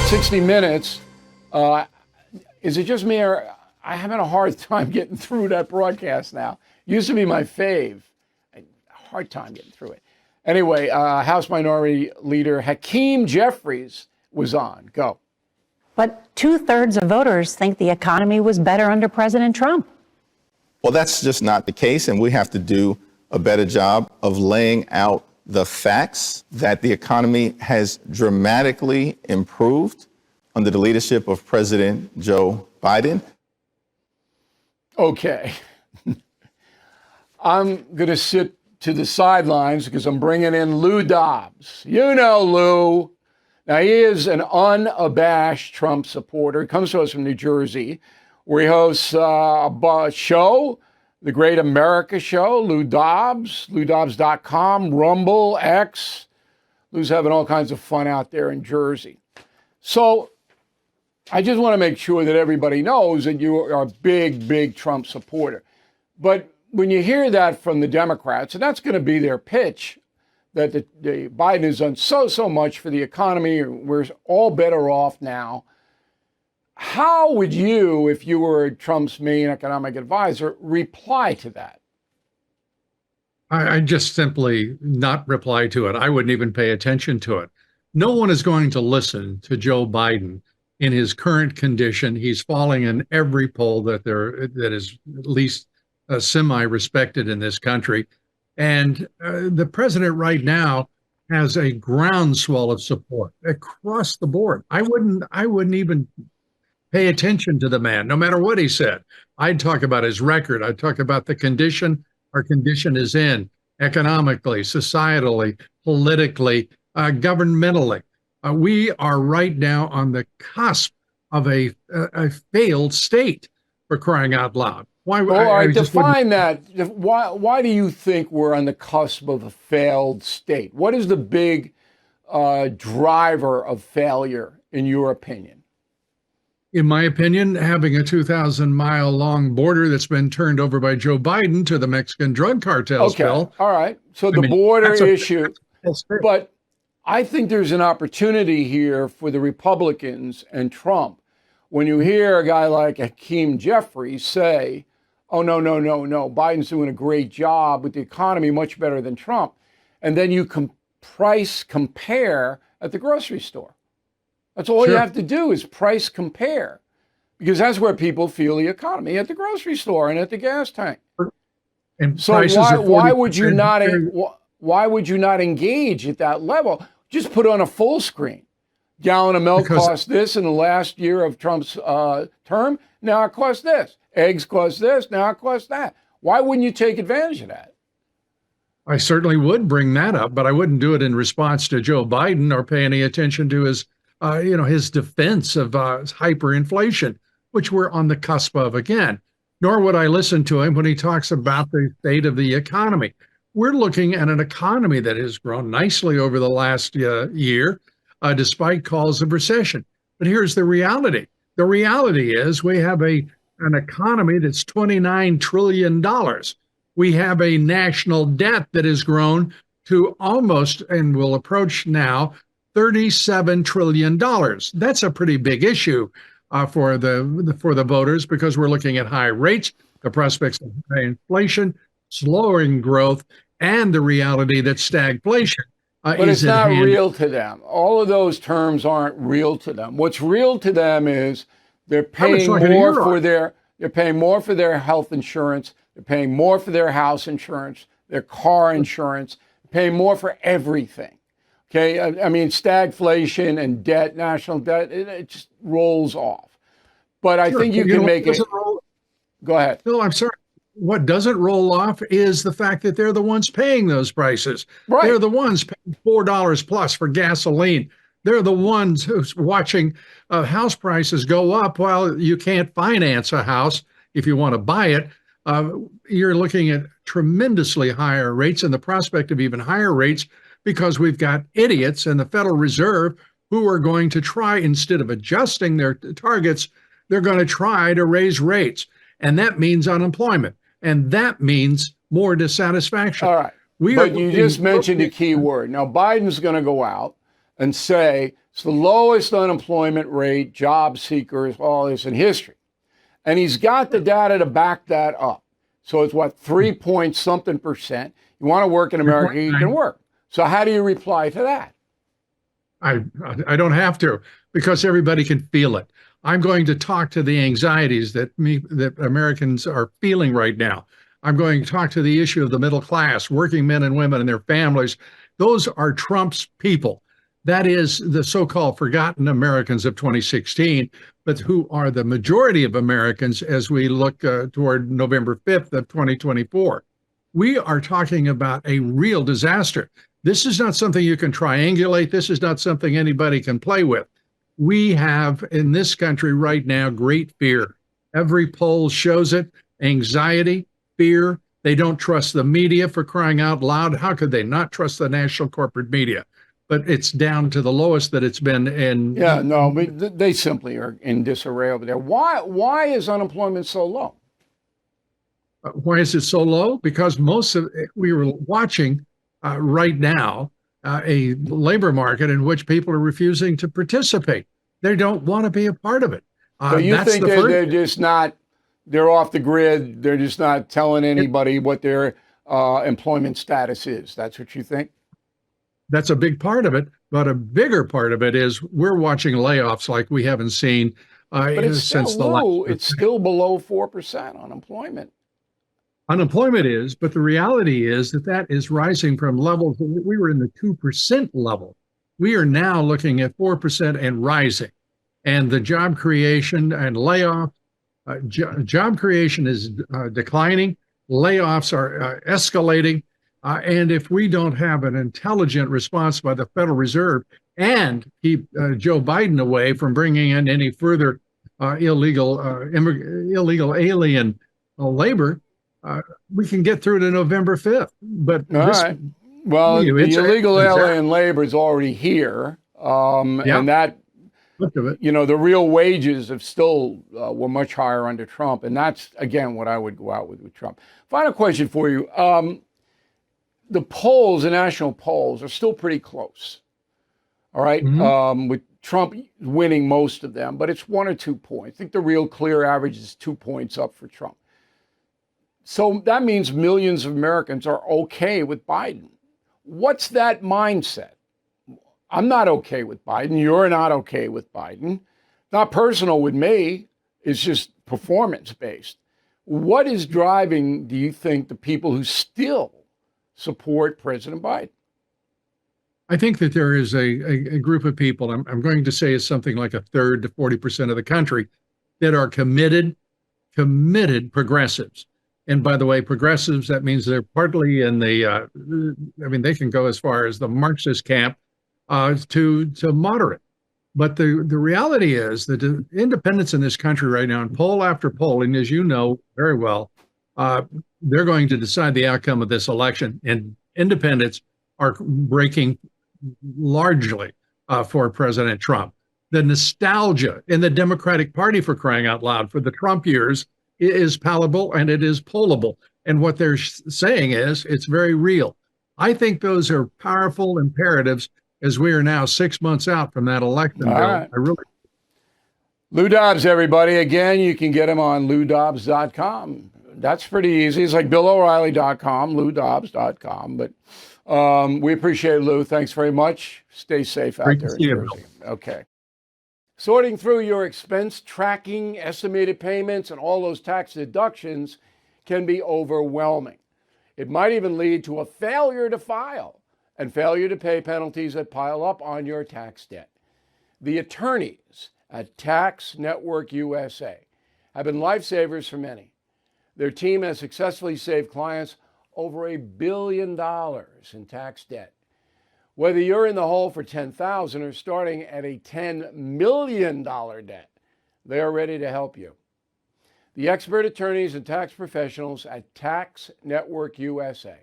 60 Minutes. Is it just me, or I'm having a hard time getting through that broadcast now? Used to be my fave. Hard time getting through it. Anyway, House Minority Leader Hakeem Jeffries was on. Go. But 2/3 of voters think the economy was better under President Trump. Well, that's just not the case, and we have to do a better job of laying out the facts that the economy has dramatically improved under the leadership of President Joe Biden. Okay. I'm going to sit to the sidelines because I'm bringing in Lou Dobbs. You know Lou. Now, he is an unabashed Trump supporter. He comes to us from New Jersey, where he hosts a show, The Great America Show. Lou Dobbs, LouDobbs.com, Rumble, X. Lou's having all kinds of fun out there in Jersey. So I just want to make sure that everybody knows that you are a big, big Trump supporter. But when you hear that from the Democrats, and that's going to be their pitch, that the Biden has done so much for the economy, we're all better off now. How would you, if you were Trump's main economic advisor, reply to that? I just simply not reply to it. I wouldn't even pay attention to it. No one is going to listen to Joe Biden in his current condition. He's falling in every poll that is at least semi-respected in this country. And the president right now has a groundswell of support across the board. I wouldn't even pay attention to the man, no matter what he said. I'd talk about his record. I'd talk about the condition our condition is in, economically, societally, politically, governmentally. We are right now on the cusp of a failed state, for crying out loud. Why? Well, I define that. Why do you think we're on the cusp of a failed state? What is the big driver of failure, in your opinion? In my opinion, having a 2,000-mile long border that's been turned over by Joe Biden to the Mexican drug cartels, okay. Bill. All right. So the border issue. But I think there's an opportunity here for the Republicans and Trump. When you hear a guy like Hakeem Jeffries say, oh, no, Biden's doing a great job with the economy, much better than Trump. And then you price compare at the grocery store. That's all you have to do is price compare, because that's where people feel the economy, at the grocery store and at the gas tank. And so why would you not engage at that level? Just put on a full screen. Gallon of milk cost this in the last year of Trump's term. Now it costs this. Eggs cost this. Now it costs that. Why wouldn't you take advantage of that? I certainly would bring that up, but I wouldn't do it in response to Joe Biden or pay any attention to his defense of hyperinflation, which we're on the cusp of again. Nor would I listen to him when he talks about the state of the economy. We're looking at an economy that has grown nicely over the last year, despite calls of recession. But here's the reality. The reality is we have an economy that's $29 trillion. We have a national debt that has grown to almost, and will approach now, $37 trillion. That's a pretty big issue for the voters, because we're looking at high rates, the prospects of high inflation, slowing growth, and the reality that stagflation but it's not real to them. All of those terms aren't real to them. What's real to them is they're paying more for their health insurance, they're paying more for their house insurance, their car insurance, paying more for everything. Okay, I mean, stagflation and debt, national debt, it just rolls off. But I think you can make it. Go ahead. No, I'm sorry. What doesn't roll off is the fact that they're the ones paying those prices. Right. They're the ones paying $4 plus for gasoline. They're the ones who's watching house prices go up while you can't finance a house if you want to buy it. You're looking at tremendously higher rates and the prospect of even higher rates, because we've got idiots in the Federal Reserve who are going to try, instead of adjusting their targets, they're going to try to raise rates. And that means unemployment. And that means more dissatisfaction. All right. But you just mentioned a key word. Now, Biden's going to go out and say It's the lowest unemployment rate, job seekers, all this in history. And he's got the data to back that up. So it's what, 3 point something percent. You want to work in America, you can work. So how do you reply to that? I don't have to, because everybody can feel it. I'm going to talk to the anxieties that Americans are feeling right now. I'm going to talk to the issue of the middle class, working men and women and their families. Those are Trump's people. That is the so-called forgotten Americans of 2016, but who are the majority of Americans as we look toward November 5th of 2024. We are talking about a real disaster. This is not something you can triangulate. This is not something anybody can play with. We have in this country right now great fear. Every poll shows it. Anxiety, fear. They don't trust the media, for crying out loud. How could they not trust the national corporate media? But it's down to the lowest that it's been in. Yeah, no, but they simply are in disarray over there. Why is unemployment so low? Why is it so low? Because we were watching right now a labor market in which people are refusing to participate. They don't want to be a part of it. So you think they're just not, they're off the grid, they're just not telling anybody what their employment status is. That's what you think? That's a big part of it. But a bigger part of it is we're watching layoffs like we haven't seen since the last. It's still below 4% unemployment. Unemployment is, but the reality is that is rising from levels. We were in the 2% level. We are now looking at 4% and rising. And the job creation and layoff, job creation is declining. Layoffs are escalating. And if we don't have an intelligent response by the Federal Reserve and keep Joe Biden away from bringing in any further illegal alien labor, we can get through to November 5th. But right. Well, the illegal alien labor is already here. And that, the real wages have still were much higher under Trump. And that's, again, what I would go out with Trump. Final question for you. The polls, the national polls, are still pretty close. All right. Mm-hmm. With Trump winning most of them, but it's 1 or 2 points. I think the real clear average is 2 points up for Trump. So that means millions of Americans are okay with Biden. What's that mindset? I'm not okay with Biden. You're not okay with Biden. Not personal with me. It's just performance based. What is driving, do you think, the people who still support President Biden? I think that there is a group of people, I'm going to say is something like a third to 40% of the country, that are committed progressives. And by the way, progressives, that means they're partly in the, they can go as far as the Marxist camp to moderate. But the reality is that the independents in this country right now, in poll after poll, and as you know very well, they're going to decide the outcome of this election. And independents are breaking largely for President Trump. The nostalgia in the Democratic Party, for crying out loud, for the Trump years is palatable and it is pollable. And what they're saying is it's very real. I think those are powerful imperatives as we are now 6 months out from that election. Bill. Right. I really. Lou Dobbs, everybody. Again, you can get him on loudobbs.com. That's pretty easy. It's like BillO'Reilly.com, loudobbs.com. But we appreciate it, Lou. Thanks very much. Stay safe out there in Jersey. Okay. Sorting through your expense tracking, estimated payments, and all those tax deductions can be overwhelming. It might even lead to a failure to file and failure to pay penalties that pile up on your tax debt. The attorneys at Tax Network USA have been lifesavers for many. Their team has successfully saved clients over $1 billion in tax debt. Whether you're in the hole for $10,000 or starting at a $10 million debt, they are ready to help you. The expert attorneys and tax professionals at Tax Network USA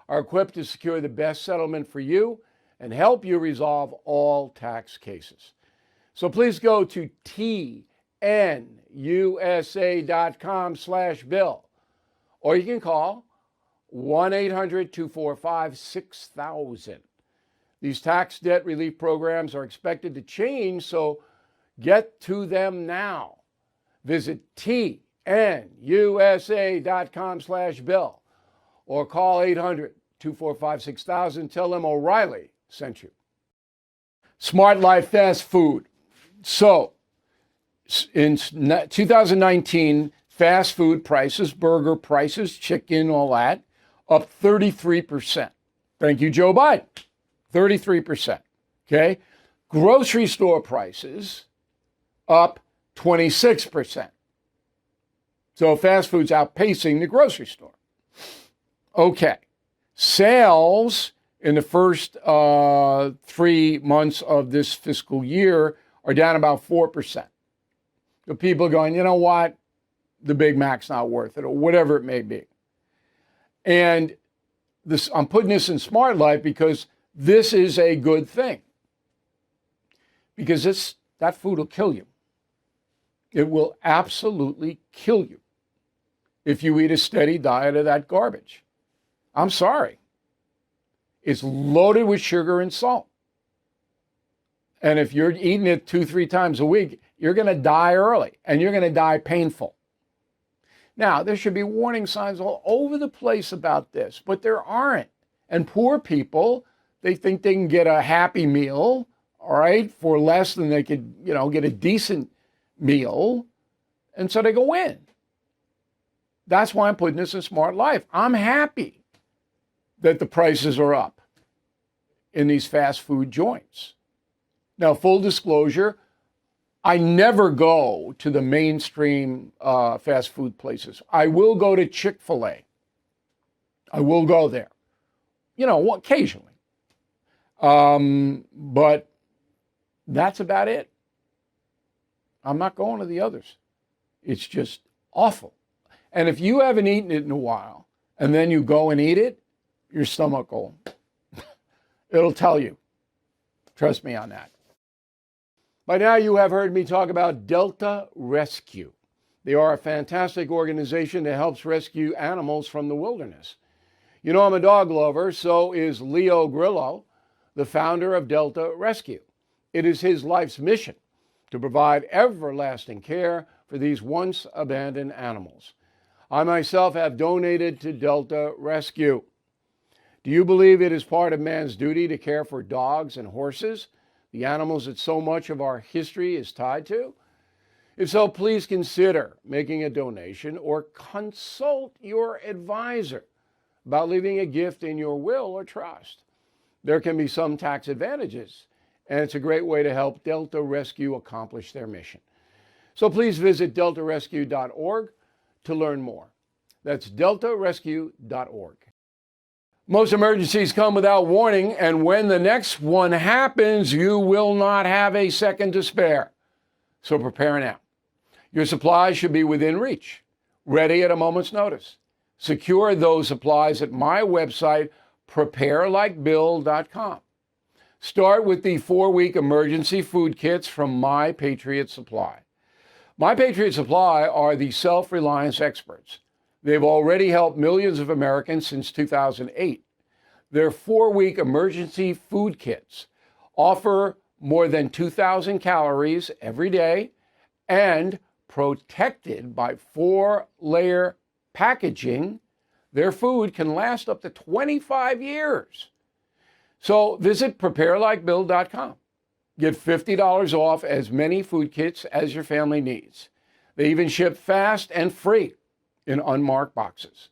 are equipped to secure the best settlement for you and help you resolve all tax cases. So please go to tnusa.com/bill, or you can call 1-800-245-6000. These tax debt relief programs are expected to change, so get to them now. Visit tnusa.com/bill or call 800-245-6000. Tell them O'Reilly sent you. Smart Life Fast Food. So, in 2019, fast food prices, burger prices, chicken, all that, up 33%. Thank you, Joe Biden. 33%. Okay? Grocery store prices up 26%. So fast food's outpacing the grocery store. Okay. Sales in the first 3 months of this fiscal year are down about 4%. The people are going, you know what? The Big Mac's not worth it, or whatever it may be. And this, I'm putting this in Smart Life because this is a good thing. Because that food will kill you. It will absolutely kill you if you eat a steady diet of that garbage. I'm sorry. It's loaded with sugar and salt. And if you're eating it 2-3 times a week, you're going to die early and you're going to die painful. Now, there should be warning signs all over the place about this, but there aren't. And poor people, they think they can get a Happy Meal, all right, for less than they could, get a decent meal. And so they go in. That's why I'm putting this in Smart Life. I'm happy that the prices are up in these fast food joints. Now, full disclosure, I never go to the mainstream fast food places. I will go to Chick-fil-A. I will go there, occasionally. But that's about it. I'm not going to the others. It's just awful. And if you haven't eaten it in a while and then you go and eat it, your stomach will, it'll tell you. Trust me on that. By now you have heard me talk about Delta Rescue. They are a fantastic organization that helps rescue animals from the wilderness. I'm a dog lover, so is Leo Grillo, the founder of Delta Rescue. It is his life's mission to provide everlasting care for these once abandoned animals. I myself have donated to Delta Rescue. Do you believe it is part of man's duty to care for dogs and horses, the animals that so much of our history is tied to? If so, please consider making a donation or consult your advisor about leaving a gift in your will or trust. There can be some tax advantages, and it's a great way to help Delta Rescue accomplish their mission. So please visit deltarescue.org to learn more. That's deltarescue.org. Most emergencies come without warning, and when the next one happens, you will not have a second to spare. So prepare now. Your supplies should be within reach, ready at a moment's notice. Secure those supplies at my website, preparelikebill.com. Start with the 4-week emergency food kits from My Patriot Supply. My Patriot Supply are the self-reliance experts. They've already helped millions of Americans since 2008. Their 4-week emergency food kits offer more than 2,000 calories every day and protected by 4-layer packaging. Their food can last up to 25 years. So visit preparelikebill.com. Get $50 off as many food kits as your family needs. They even ship fast and free in unmarked boxes.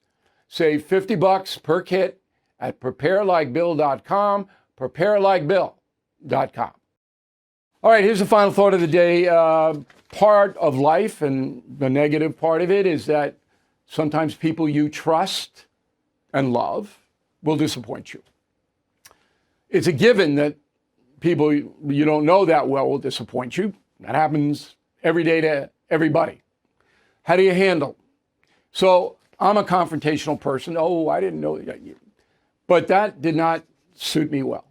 Save $50 per kit at preparelikebill.com, preparelikebill.com. All right, here's the final thought of the day. Part of life, and the negative part of it, is that sometimes people you trust and love will disappoint you. It's a given that people you don't know that well will disappoint you. That happens every day to everybody. How do you handle? So I'm a confrontational person. Oh, I didn't know that. But that did not suit me well.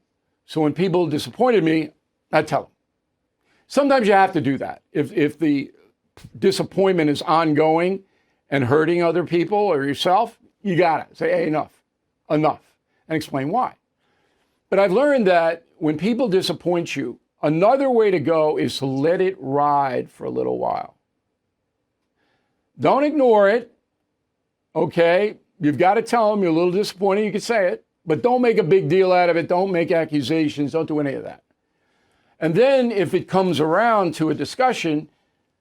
So when people disappointed me, I tell them. Sometimes you have to do that. If the disappointment is ongoing and hurting other people or yourself, you got to say, hey, enough, and explain why. But I've learned that when people disappoint you, another way to go is to let it ride for a little while. Don't ignore it, okay? You've got to tell them you're a little disappointed. You can say it, but don't make a big deal out of it. Don't make accusations. Don't do any of that. And then if it comes around to a discussion,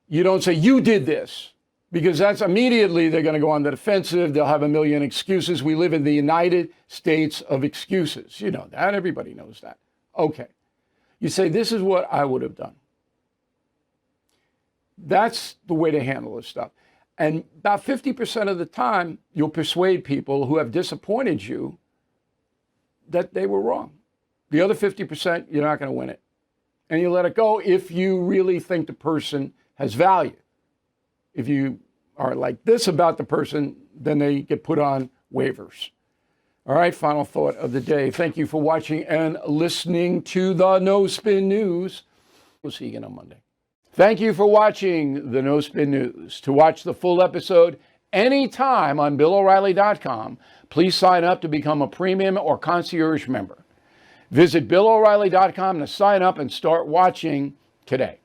you don't say, you did this, because that's immediately they're going to go on the defensive. They'll have a million excuses. We live in the United States of excuses. You know that. Everybody knows that. Okay. You say, this is what I would have done. That's the way to handle this stuff. And about 50% of the time, you'll persuade people who have disappointed you that they were wrong. The other 50%, you're not going to win it. And you let it go if you really think the person has value. If you are like this about the person, then they get put on waivers. All right, final thought of the day. Thank you for watching and listening to the No Spin News. We'll see you again on Monday. Thank you for watching the No Spin News. To watch the full episode anytime on BillO'Reilly.com, please sign up to become a premium or concierge member. Visit BillO'Reilly.com to sign up and start watching today.